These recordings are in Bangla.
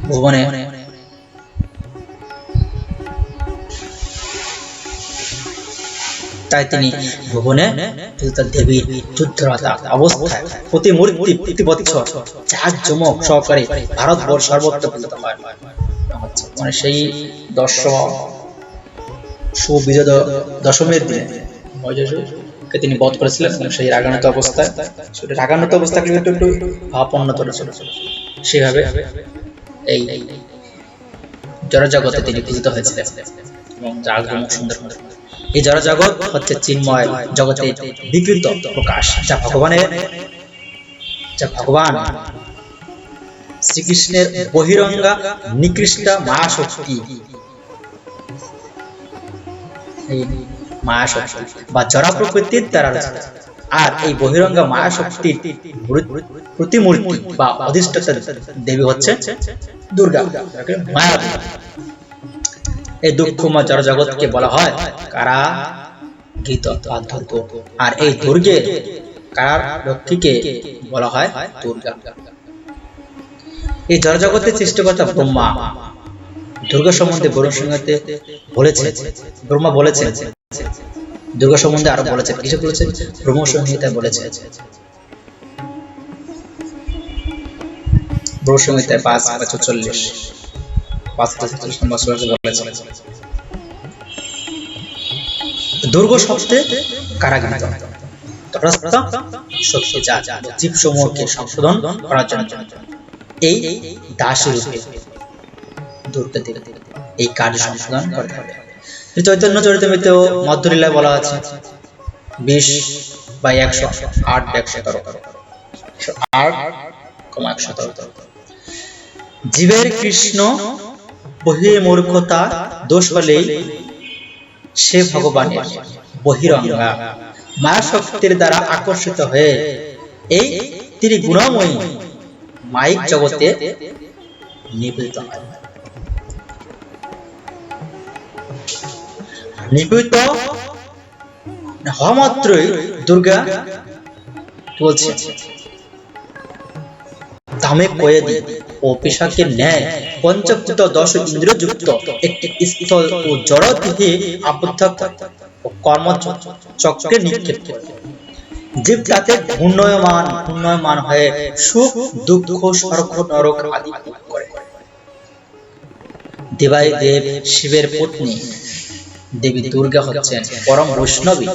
ভুবনে তাই তিনি ভুবনে দেবীর যুদ্ধরতা অবস্থায় প্রতি বছর জাঁকজমক সহকারে ভারতবর্ষ সর্বত্র পূজিত হয়। মানে সেই সুবিজয় দশমীর দিনে মহিষাসুরকে তিনি বধ করেছিলেন এবং সেই রাগান্বিত অবস্থায় একটু ভাবাপন্ন করেছিল। সেভাবে এই জড়জগতে তিনি পূজিত হয়েছিলেন এবং জাঁকজমক সুন্দর। এই জড়জগৎ হচ্ছে চিন্ময় জগতের বিকৃত প্রকাশ, যা ভগবান শ্রীকৃষ্ণের বহিরঙ্গা নিকৃষ্ট মায়াশক্তি বা জড়া প্রকৃতির দ্বারা রচিত। আর এই বহিরঙ্গা মায়াশক্তির প্রতিমূর্তি বা অধিষ্ঠাতা দেবী হচ্ছে দুর্গা, মায়া। এই দুঃখময় জড়জগৎকে বলা হয় কারাগৃত বা দুর্গ, আর এই দুর্গের কারারক্ষীকে বলা হয় দুর্গা। এই জড়জগতের সৃষ্টিকর্তা ব্রহ্মা দুর্গা সম্বন্ধে ব্রহ্মা বলেছেন দুর্গা সম্বন্ধে আরো বলেছেন, কিছু বলেছেন ব্রহ্ম সংহিতায় বলেছেন। ব্রহ্ম সংহিতায় 5:45 বলেছেন দুর্গ শব্দে কারাগৃত শক্তি যা জীব সমূহকে সংশোধন করার জন্য এই দাসী রূপে দুর্গা দেবী এই কার্য সংশোধন করে থাকে। চৈতন্য চরিতামৃতেও মধ্যলীলায় বলা আছে 20/8-117 জীবের কৃষ্ণ বহির্মূর্খতা দোষ হলেই সে ভগবানের বহিরঙ্গা মায়া শক্তির দ্বারা আকর্ষিত হয়ে এই ত্রিগুণময়ী মায়িক জগতে নিবৃত হয়। নিবৃত হওয়া মাত্রই দুর্গা বলছে দামে কয়েদি ও পিশাচের ন্যায় পঞ্চভূত দশ ইন্দ্রিয়যুক্ত একটি স্থল ও জড়দেহে আবদ্ধ ও কর্মচক্রে নিক্ষেপ করে জীব তাতে ঘূর্ণয়মান হয়ে সুখ দুঃখ স্বর্গ নরক আদি ভোগ করে। দেবাদিদেব শিবের পত্নী দেবী দুর্গা হচ্ছেন পরম বৈষ্ণবী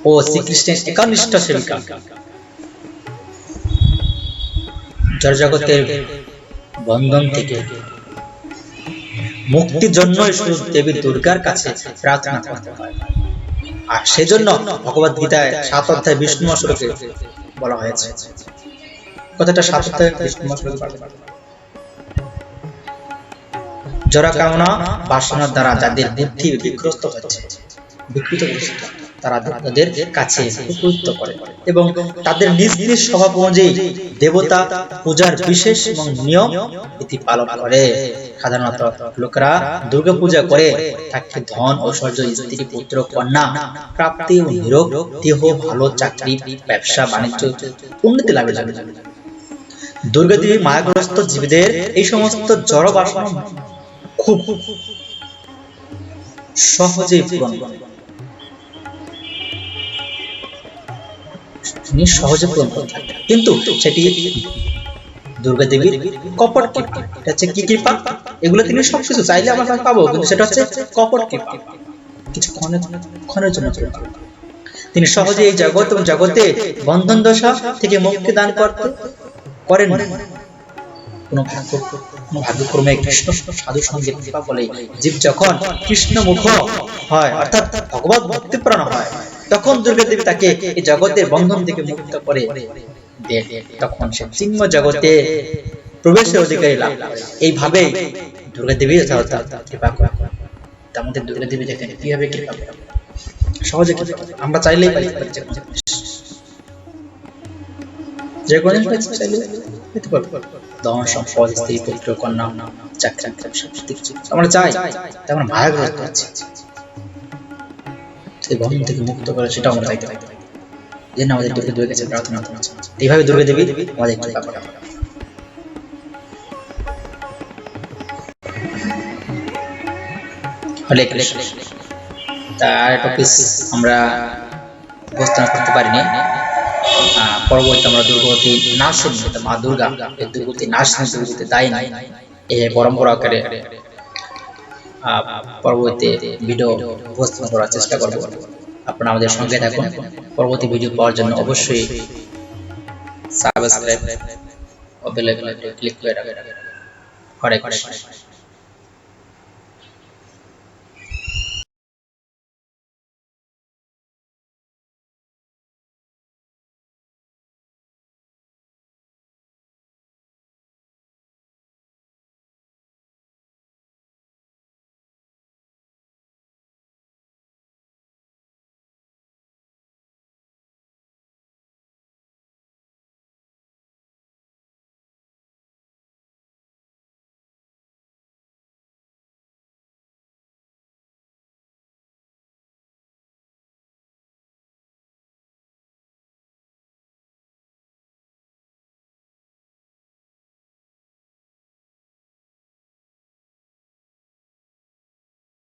ও শ্রীকৃষ্ণের একনিষ্ঠ সেবিকা। জড়জগতের বন্ধন থেকে মুক্তির জন্যই শুধু দেবী দুর্গার কাছে প্রার্থনা করতে হয়। আর সেজন্য ভগবদ গীতায় 7 অধ্যায় বিষ্ণু শ্লোকে বলা হয়েছে, কথাটা 7 অধ্যায় বিষ্ণু শ্লোকে জড়া কামনা বাসনার দ্বারা যাদের বুদ্ধি বিকৃত হচ্ছে তারা তাদের কাছে উপযুক্ত করে এবং তাদের নিজ নিজ স্বভাব অনুযায়ী দেবতা পূজার বিশেষ এবং নিয়ম নীতি পালন করে। সাধারণত লোকেরা দুর্গা পূজা করে তাকে ধন ঐশ্বর্য স্ত্রী পুত্র কন্যা প্রাপ্তি ও নিরোগ দেহ ভালো চাকরি ব্যবসা বাণিজ্য উন্নতি লাভের জন্য। দুর্গা দেবী মায়াগ্রস্ত জীবদের এই সমস্ত জড় বাসনা খুব সহজেই পূরণ করে। কিন্তু সেটি দুর্গা দেবীর কপট কৃপা। এটা হচ্ছে কি কৃপা? এগুলো তিনি সবকিছু চাইলে আমরা পাবো, কিন্তু সেটা হচ্ছে কপট কৃপা, কিছু ক্ষণের জন্য। তিনি সহজে এই জগৎ এবং জগতে বন্ধন দশা থেকে মুক্তি দান করেন। ভাগ্যক্রমে কৃষ্ণ সাধু সঙ্গে কৃপা বলে জীব যখন কৃষ্ণ মুখ হয় অর্থাৎ ভগবত ভক্তিপ্রাণ হয়, তখন দুর্গা দেবী তাকে এই জগতের বন্ধন থেকে মুক্ত করে দেন। তখন সে চিন্ময় জগতে প্রবেশের অধিকারী লাভ করে। এইভাবে দুর্গা দেবী কৃপা করে। আমাদের দুর্গা দেবী দেখেন কিভাবে কৃপা করে, সহজে কৃপা আমরা চাইলেই পাই, যে কোনো চাইলে পেতে পারবো। ধন সম্পদ স্ত্রী পুত্র কন্যা চাকরি আমরা চাই, তেমন ভায়াগ্রস্ত হচ্ছে সেই বন্ধন থেকে মুক্ত করে সেটা আমরা চাইতে পারি। যেন আমাদের দুর্গের কাছে প্রার্থনা করছি। এইভাবে দুর্গা দেবী আমাদের কৃপা করেন। হরে কৃষ্ণ। তার টপিক আমরা উপস্থাপন করতে পারিনি। পরবর্তী আমরা দুর্গতি নাশিনী মা দুর্গা, এই দুর্গতি নাশিনী, দুর্গতি দায়িনী এই পরম্পরা আকারে পরবর্তী ভিডিও উপস্থাপন করার চেষ্টা করব। আপনারা আমাদের সঙ্গে থাকুন। পরবর্তী ভিডিও পাওয়ার জন্য অবশ্যই সাবস্ক্রাইব ও বেল আইকনে ক্লিক করে রাখবেন। হরে কৃষ্ণ।